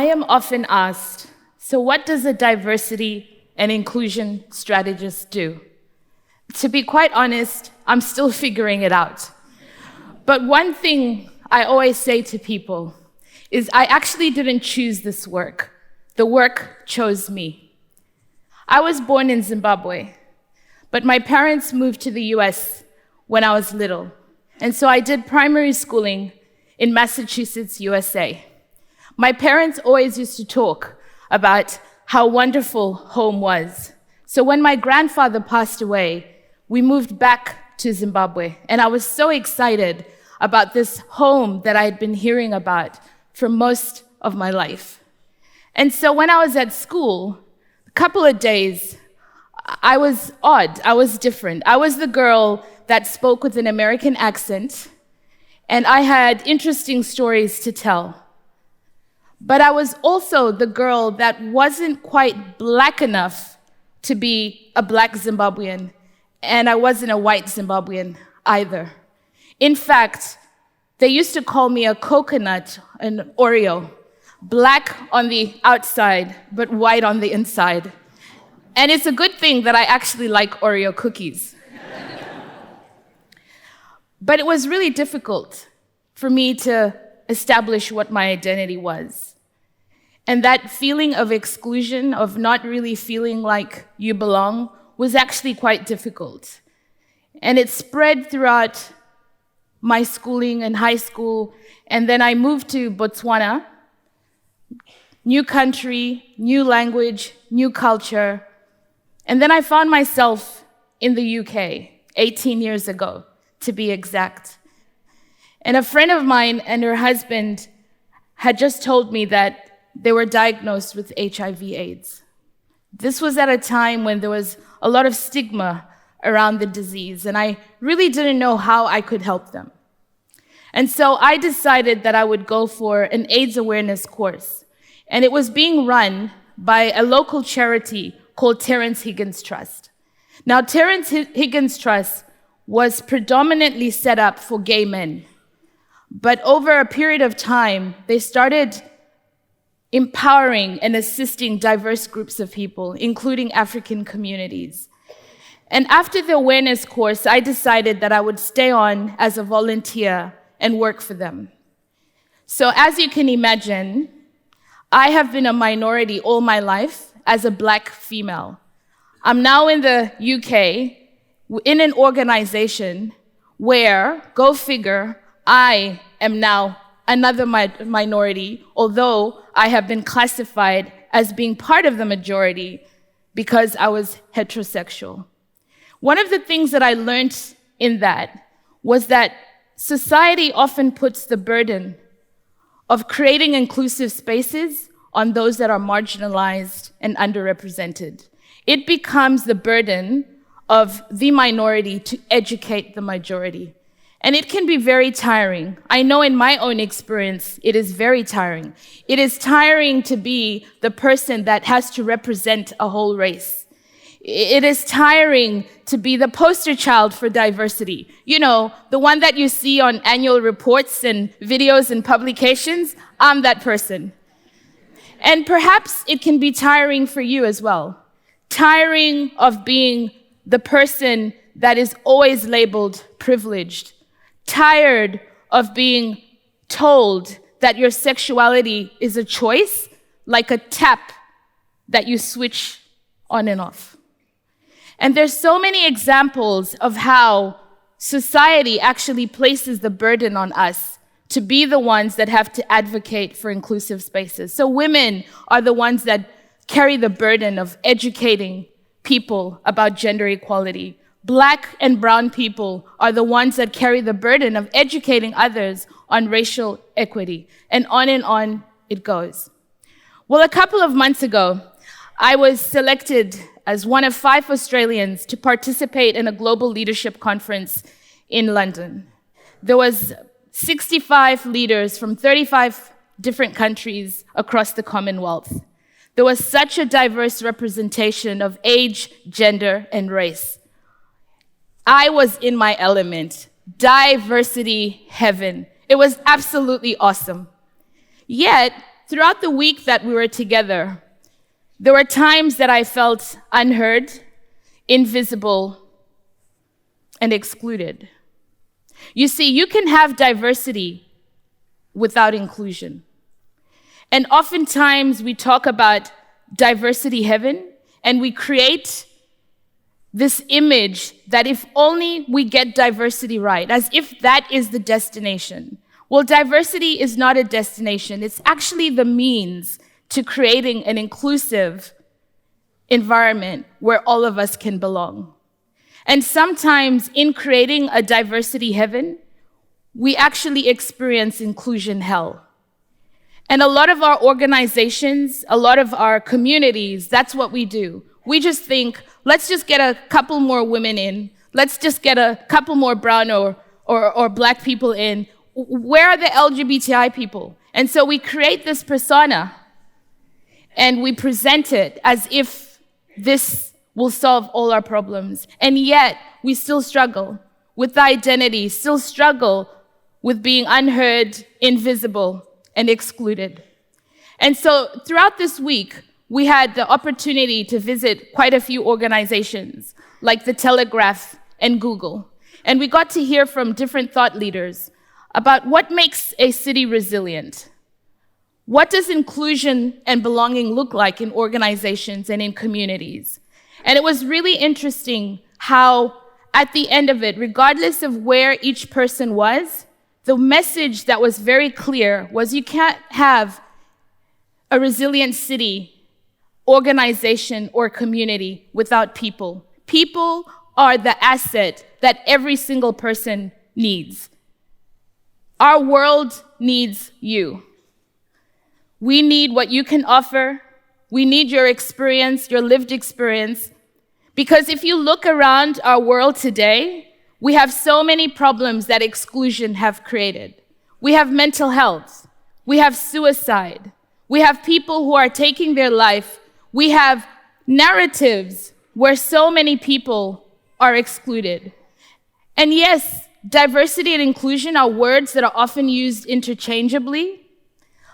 am often asked, so what does a diversity and inclusion strategist do? To be quite honest, I'm still figuring it out. But one thing I always say to people is I actually didn't choose this work. The work chose me. I was born in Zimbabwe, but my parents moved to the US when I was little. And so I did primary schooling in Massachusetts, USA. My parents always used to talk about how wonderful home was. So when my grandfather passed away, we moved back to Zimbabwe. And I was so excited about this home that I had been hearing about for most of my life. And so when I was at school, a couple of days, I was odd, I was different. I was the girl that spoke with an American accent, and I had interesting stories to tell. But I was also the girl that wasn't quite black enough to be a black Zimbabwean, and I wasn't a white Zimbabwean either. In fact, they used to call me a coconut, an Oreo, black on the outside, but white on the inside. And it's a good thing that I actually like Oreo cookies. But it was really difficult for me to establish what my identity was. And that feeling of exclusion, of not really feeling like you belong, was actually quite difficult. And it spread throughout my schooling and high school, and then I moved to Botswana. New country, new language, new culture. And then I found myself in the UK 18 years ago, to be exact. And a friend of mine and her husband had just told me that they were diagnosed with HIV/AIDS. This was at a time when there was a lot of stigma around the disease, and I really didn't know how I could help them. And so I decided that I would go for an AIDS awareness course. And it was being run by a local charity called Terrence Higgins Trust. Now, Terrence Higgins Trust was predominantly set up for gay men. But over a period of time, they started empowering and assisting diverse groups of people, including African communities. And after the awareness course, I decided that I would stay on as a volunteer and work for them. So as you can imagine, I have been a minority all my life as a black female. I'm now in the UK in an organization where, go figure, I am now another minority, although I have been classified as being part of the majority because I was heterosexual. One of the things that I learned in that was that society often puts the burden of creating inclusive spaces on those that are marginalized and underrepresented. It becomes the burden of the minority to educate the majority. And it can be very tiring. I know in my own experience, it is very tiring. It is tiring to be the person that has to represent a whole race. It is tiring to be the poster child for diversity. You know, the one that you see on annual reports and videos and publications. I'm that person. And perhaps it can be tiring for you as well. Tiring of being the person that is always labeled privileged. Tired of being told that your sexuality is a choice, like a tap that you switch on and off. And there's so many examples of how society actually places the burden on us to be the ones that have to advocate for inclusive spaces. So women are the ones that carry the burden of educating people about gender equality. Black and brown people are the ones that carry the burden of educating others on racial equity. And on it goes. Well, a couple of months ago, I was selected as one of 5 Australians to participate in a global leadership conference in London. There was 65 leaders from 35 different countries across the Commonwealth. There was such a diverse representation of age, gender, and race. I was in my element. Diversity heaven. It was absolutely awesome. Yet, throughout the week that we were together, there were times that I felt unheard, invisible, and excluded. You see, you can have diversity without inclusion. And oftentimes we talk about diversity heaven, and we create this image that if only we get diversity right, as if that is the destination. Well, diversity is not a destination. It's actually the means to creating an inclusive environment where all of us can belong. And sometimes in creating a diversity heaven, we actually experience inclusion hell. And a lot of our organizations, a lot of our communities, that's what we do. We just think, let's just get a couple more women in. Let's just get a couple more brown or black people in. Where are the LGBTI people? And so we create this persona and we present it as if this will solve all our problems. And yet we still struggle with the identity, still struggle with being unheard, invisible, and excluded. And so throughout this week, we had the opportunity to visit quite a few organizations like the Telegraph and Google. And we got to hear from different thought leaders about what makes a city resilient. What does inclusion and belonging look like in organizations and in communities? And it was really interesting how at the end of it, regardless of where each person was, the message that was very clear was you can't have a resilient city, organization, or community without people. People are the asset that every single person needs. Our world needs you. We need what you can offer. We need your experience, your lived experience. Because if you look around our world today, we have so many problems that exclusion have created. We have mental health. We have suicide. We have people who are taking their life. We have narratives where so many people are excluded. And yes, diversity and inclusion are words that are often used interchangeably.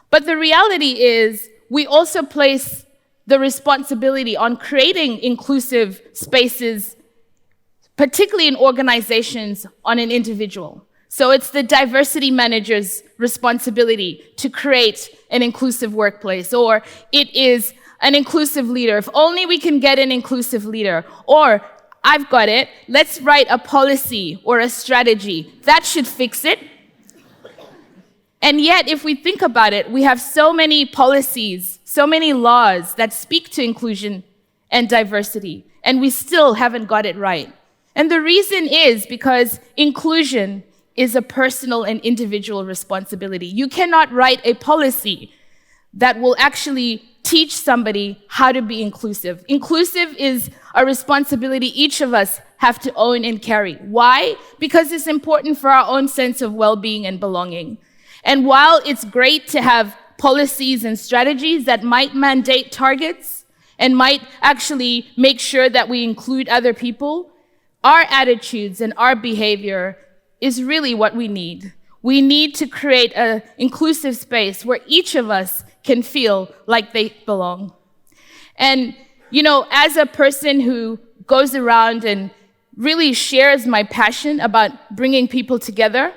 But the reality is we also place the responsibility on creating inclusive spaces, particularly in organizations, on an individual. So it's the diversity manager's responsibility to create an inclusive workplace, or it is an inclusive leader. If only we can get an inclusive leader. Or, I've got it, let's write a policy or a strategy. That should fix it. And yet, if we think about it, we have so many policies, so many laws that speak to inclusion and diversity, and we still haven't got it right. And the reason is because inclusion is a personal and individual responsibility. You cannot write a policy that will actually teach somebody how to be inclusive. Inclusive is a responsibility each of us have to own and carry. Why? Because it's important for our own sense of well-being and belonging. And while it's great to have policies and strategies that might mandate targets and might actually make sure that we include other people, our attitudes and our behavior is really what we need. We need to create an inclusive space where each of us can feel like they belong. And, you know, as a person who goes around and really shares my passion about bringing people together,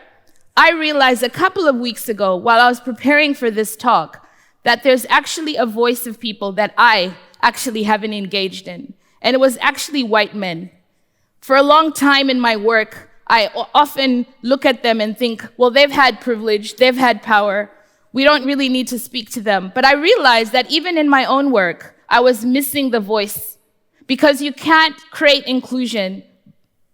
I realized a couple of weeks ago, while I was preparing for this talk, that there's actually a voice of people that I actually haven't engaged in. And it was actually white men. For a long time in my work, I often look at them and think, well, they've had privilege, they've had power, we don't really need to speak to them. But I realized that even in my own work, I was missing the voice, because you can't create inclusion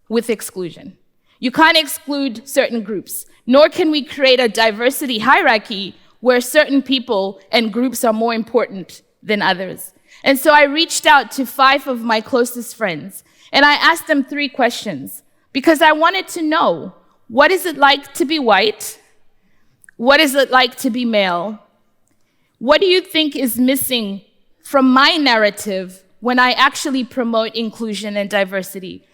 with exclusion. You can't exclude certain groups, nor can we create a diversity hierarchy where certain people and groups are more important than others. And so I reached out to 5 of my closest friends, and I asked them 3 questions, because I wanted to know, what is it like to be white? What is it like to be male? What do you think is missing from my narrative when I actually promote inclusion and diversity?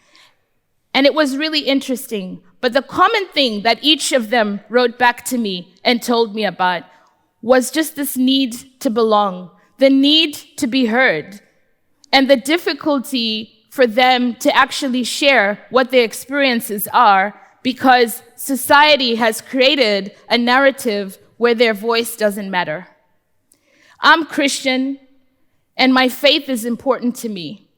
And it was really interesting. But the common thing that each of them wrote back to me and told me about was just this need to belong, the need to be heard, and the difficulty for them to actually share what their experiences are because society has created a narrative where their voice doesn't matter. I'm Christian, and my faith is important to me,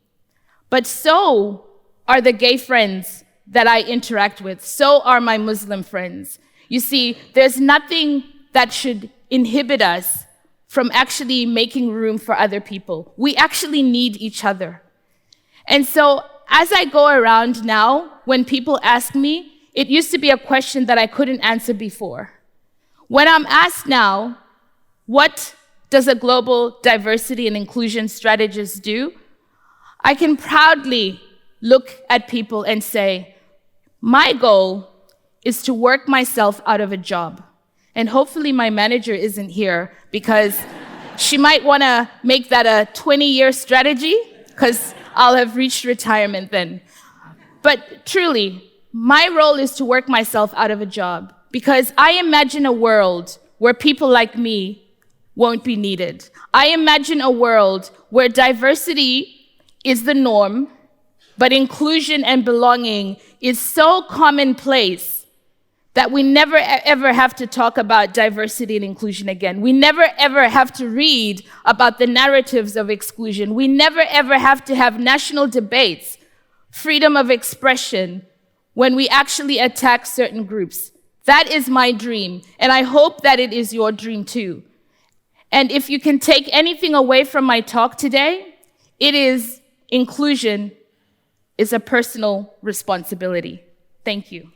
but so are the gay friends that I interact with. So are my Muslim friends. You see, there's nothing that should inhibit us from actually making room for other people. We actually need each other. And so as I go around now, when people ask me, it used to be a question that I couldn't answer before. When I'm asked now, what does a global diversity and inclusion strategist do? I can proudly look at people and say, my goal is to work myself out of a job. And hopefully my manager isn't here because she might want to make that a 20-year strategy because I'll have reached retirement then. But truly, my role is to work myself out of a job because I imagine a world where people like me won't be needed. I imagine a world where diversity is the norm, but inclusion and belonging is so commonplace that we never ever have to talk about diversity and inclusion again. We never ever have to read about the narratives of exclusion. We never ever have to have national debates, freedom of expression, when we actually attack certain groups. That is my dream, and I hope that it is your dream too. And if you can take anything away from my talk today, it is inclusion is a personal responsibility. Thank you.